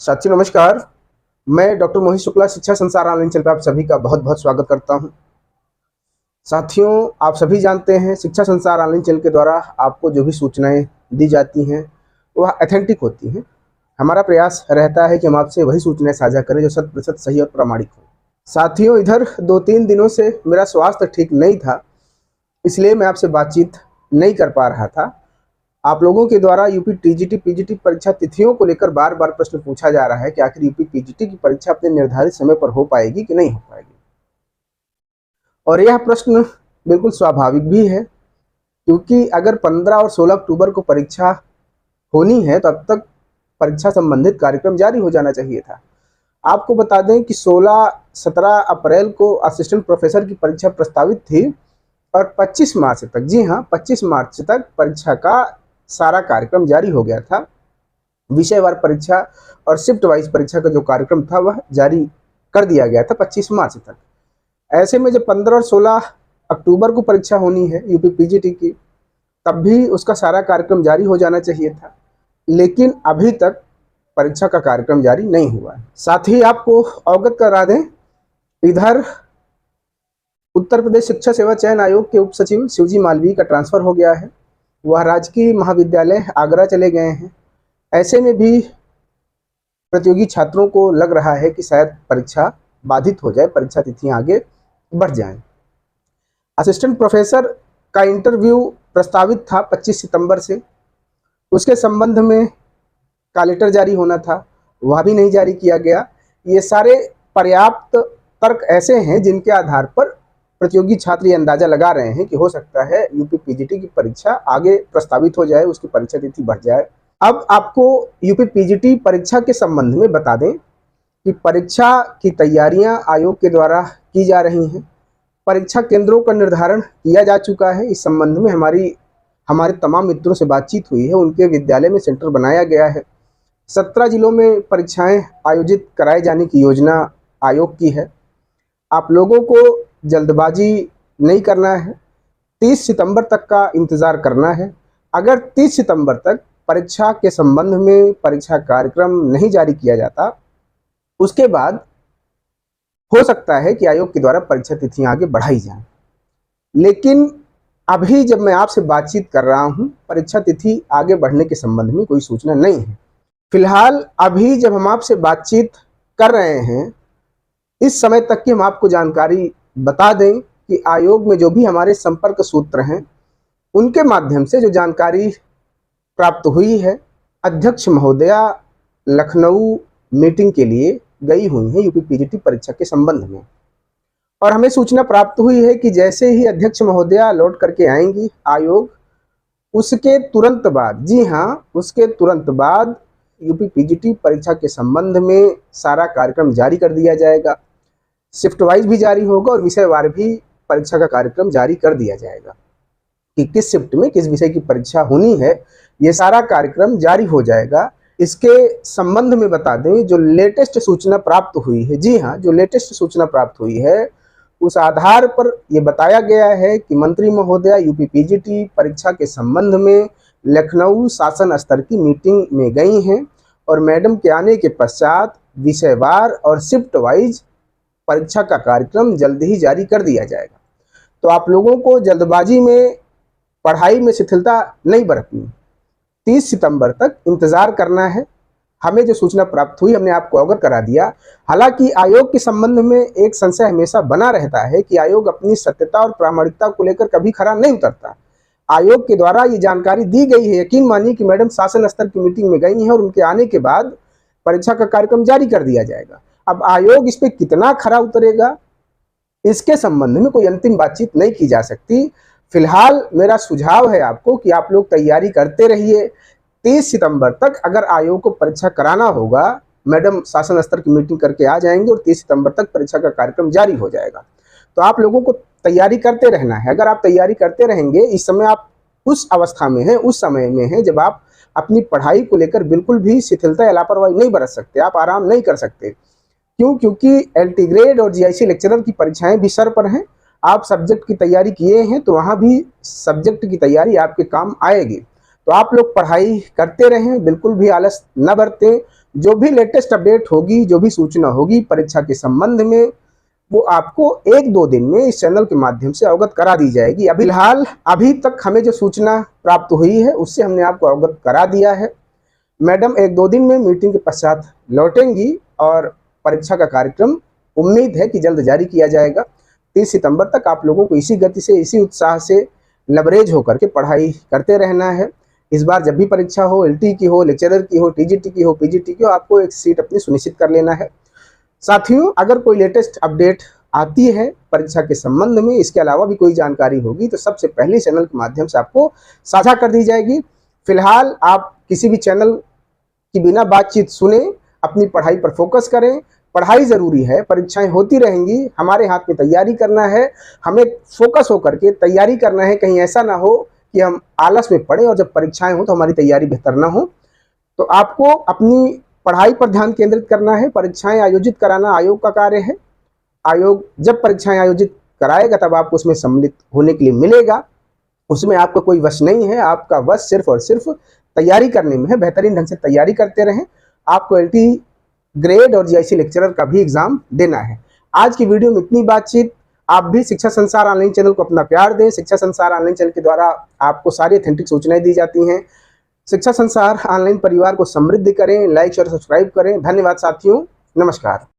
साथियों नमस्कार। मैं डॉक्टर मोहित शुक्ला शिक्षा संसार ऑनलाइन चैनल पर आप सभी का बहुत बहुत स्वागत करता हूं। साथियों, आप सभी जानते हैं शिक्षा संसार ऑनलाइन चैनल के द्वारा आपको जो भी सूचनाएं दी जाती हैं वह ऑथेंटिक होती हैं। हमारा प्रयास रहता है कि हम आपसे वही सूचनाएं साझा करें जो 100% सही और प्रामाणिक हो। साथियों, इधर 2-3 दिनों से मेरा स्वास्थ्य ठीक नहीं था, इसलिए मैं आपसे बातचीत नहीं कर पा रहा था। आप लोगों के द्वारा यूपी टीजीटी पीजीटी परीक्षा तिथियों को लेकर बार बार प्रश्न पूछा जा रहा है कि आखिर यूपी पीजीटी की परीक्षा अपने निर्धारित समय पर हो पाएगी कि नहीं हो पाएगी। और यह प्रश्न बिल्कुल स्वाभाविक भी है, क्योंकि अगर 15 और 16 अक्टूबर को परीक्षा होनी है तो अब तक परीक्षा संबंधित कार्यक्रम जारी हो जाना चाहिए था। आपको बता दें कि 16-17 अप्रैल को असिस्टेंट प्रोफेसर की परीक्षा प्रस्तावित थी और 25 मार्च तक, जी हाँ 25 मार्च तक परीक्षा का सारा कार्यक्रम जारी हो गया था। विषयवार परीक्षा और शिफ्ट वाइज परीक्षा का जो कार्यक्रम था वह जारी कर दिया गया था 25 मार्च तक। ऐसे में जब 15 और 16 अक्टूबर को परीक्षा होनी है यूपी पीजीटी की, तब भी उसका सारा कार्यक्रम जारी हो जाना चाहिए था, लेकिन अभी तक परीक्षा का कार्यक्रम जारी नहीं हुआ है। साथ ही आपको अवगत करा दें, इधर उत्तर प्रदेश शिक्षा सेवा चयन आयोग के उप सचिव शिवजी मालवीय का ट्रांसफर हो गया है। वह राजकीय महाविद्यालय आगरा चले गए हैं। ऐसे में भी प्रतियोगी छात्रों को लग रहा है कि शायद परीक्षा बाधित हो जाए, परीक्षा तिथियां आगे बढ़ जाएं। असिस्टेंट प्रोफेसर का इंटरव्यू प्रस्तावित था 25 सितंबर से, उसके संबंध में का लेटर जारी होना था, वह भी नहीं जारी किया गया। ये सारे पर्याप्त तर्क ऐसे हैं जिनके आधार पर प्रतियोगी छात्र ये अंदाजा लगा रहे हैं कि हो सकता है यूपी पीजीटी की परीक्षा आगे प्रस्तावित हो जाए, उसकी परीक्षा तिथि बढ़ जाए। अब आपको यूपी पीजीटी परीक्षा के संबंध में बता दें कि परीक्षा की तैयारियां आयोग के द्वारा की जा रही हैं। परीक्षा केंद्रों का निर्धारण किया जा चुका है। इस संबंध में हमारे तमाम मित्रों से बातचीत हुई है। उनके विद्यालय में सेंटर बनाया गया है। 17 जिलों में परीक्षाएं आयोजित कराए जाने की योजना आयोग की है। आप लोगों को जल्दबाजी नहीं करना है, 30 सितंबर तक का इंतज़ार करना है। अगर 30 सितंबर तक परीक्षा के संबंध में परीक्षा कार्यक्रम नहीं जारी किया जाता, उसके बाद हो सकता है कि आयोग के द्वारा परीक्षा तिथियां आगे बढ़ाई जाएं। लेकिन अभी जब मैं आपसे बातचीत कर रहा हूं, परीक्षा तिथि आगे बढ़ने के संबंध में कोई सूचना नहीं है। फिलहाल अभी जब हम आपसे बातचीत कर रहे हैं, इस समय तक की हम आपको जानकारी बता दें कि आयोग में जो भी हमारे संपर्क सूत्र हैं, उनके माध्यम से जो जानकारी प्राप्त हुई है, अध्यक्ष महोदया लखनऊ मीटिंग के लिए गई हुई हैं यूपी पीजीटी परीक्षा के संबंध में। और हमें सूचना प्राप्त हुई है कि जैसे ही अध्यक्ष महोदया लौट करके आएंगी, आयोग उसके तुरंत बाद, जी हाँ उसके तुरंत बाद यूपी पीजीटी परीक्षा के संबंध में सारा कार्यक्रम जारी कर दिया जाएगा। शिफ्ट वाइज भी जारी होगा और विषयवार भी परीक्षा का कार्यक्रम जारी कर दिया जाएगा कि किस शिफ्ट में किस विषय की परीक्षा होनी है। ये सारा कार्यक्रम जारी हो जाएगा। इसके संबंध में बता दें, जो लेटेस्ट सूचना प्राप्त हुई है, जी हाँ जो लेटेस्ट सूचना प्राप्त हुई है, उस आधार पर यह बताया गया है कि मंत्री महोदया यूपी पीजीटी परीक्षा के संबंध में लखनऊ शासन स्तर की मीटिंग में गई हैं और मैडम के आने के पश्चात विषयवार और शिफ्ट वाइज परीक्षा का कार्यक्रम जल्द ही जारी कर दिया जाएगा। तो आप लोगों को जल्दबाजी में पढ़ाई में शिथिलता नहीं बरतनी, 30 सितंबर तक इंतजार करना है। हमें जो सूचना प्राप्त हुई हमने आपको अवगत करा दिया। हालांकि आयोग के संबंध में एक संशय हमेशा बना रहता है कि आयोग अपनी सत्यता और प्रामाणिकता को लेकर कभी खरा नहीं उतरता। आयोग के द्वारा ये जानकारी दी गई है, यकीन मानिए कि मैडम शासन स्तर की मीटिंग में गई हैं और उनके आने के बाद परीक्षा का कार्यक्रम जारी कर दिया जाएगा। अब आयोग इस पर कितना खरा उतरेगा, इसके संबंध में कोई अंतिम बातचीत नहीं की जा सकती। फिलहाल मेरा सुझाव है आपको कि आप लोग तैयारी करते रहिए। 30 सितंबर तक अगर आयोग को परीक्षा कराना होगा, मैडम शासन स्तर की मीटिंग करके आ जाएंगे और 30 सितंबर तक परीक्षा का कार्यक्रम जारी हो जाएगा। तो आप लोगों को तैयारी करते रहना है। अगर आप तैयारी करते रहेंगे, इस समय आप उस अवस्था में हैं, उस समय में हैं जब आप अपनी पढ़ाई को लेकर बिल्कुल भी शिथिलता या लापरवाही नहीं बरत सकते, आप आराम नहीं कर सकते। क्यों? क्योंकि एलटी ग्रेड और जीआईसी लेक्चरर की परीक्षाएं भी सर पर हैं। आप सब्जेक्ट की तैयारी किए हैं तो वहाँ भी सब्जेक्ट की तैयारी आपके काम आएगी। तो आप लोग पढ़ाई करते रहें, बिल्कुल भी आलस न बरतें। जो भी लेटेस्ट अपडेट होगी, जो भी सूचना होगी परीक्षा के संबंध में, वो आपको 1-2 दिन में इस चैनल के माध्यम से अवगत करा दी जाएगी। अभी तक हमें जो सूचना प्राप्त हुई है उससे हमने आपको अवगत करा दिया है। मैडम 1-2 दिन में मीटिंग के पश्चात लौटेंगी और परीक्षा का कार्यक्रम उम्मीद है कि जल्द जारी किया जाएगा। 30 सितंबर तक आप लोगों को इसी गति से, इसी उत्साह से लबरेज होकर के पढ़ाई करते रहना है। इस बार जब भी परीक्षा हो, एलटी की हो, लेक्चरर की हो, टीजीटी की हो, पीजीटी की हो, आपको एक सीट अपनी सुनिश्चित कर लेना है। साथियों, अगर कोई लेटेस्ट अपडेट आती है परीक्षा के संबंध में, इसके अलावा भी कोई जानकारी होगी तो सबसे पहले चैनल के माध्यम से आपको साझा कर दी जाएगी। फिलहाल आप किसी भी चैनल की बिना बातचीत सुने अपनी पढ़ाई पर फोकस करें। पढ़ाई ज़रूरी है, परीक्षाएं होती रहेंगी, हमारे हाथ में तैयारी करना है, हमें फोकस होकर के तैयारी करना है। कहीं ऐसा ना हो कि हम आलस में पड़े और जब परीक्षाएं हो तो हमारी तैयारी बेहतर ना हो। तो आपको अपनी पढ़ाई पर ध्यान केंद्रित करना है। परीक्षाएं आयोजित कराना आयोग का कार्य है। आयोग जब परीक्षाएं आयोजित कराएगा तब आपको उसमें सम्मिलित होने के लिए मिलेगा। उसमें आपका कोई वश नहीं है, आपका वश सिर्फ और सिर्फ तैयारी करने में है। बेहतरीन ढंग से तैयारी करते रहें। आपको एलटी ग्रेड और जीआईसी लेक्चरर का भी एग्जाम देना है। आज की वीडियो में इतनी बातचीत। आप भी शिक्षा संसार ऑनलाइन चैनल को अपना प्यार दें। शिक्षा संसार ऑनलाइन चैनल के द्वारा आपको सारी ऑथेंटिक सूचनाएं दी जाती हैं। शिक्षा संसार ऑनलाइन परिवार को समृद्ध करें, लाइक और सब्सक्राइब करें। धन्यवाद साथियों, नमस्कार।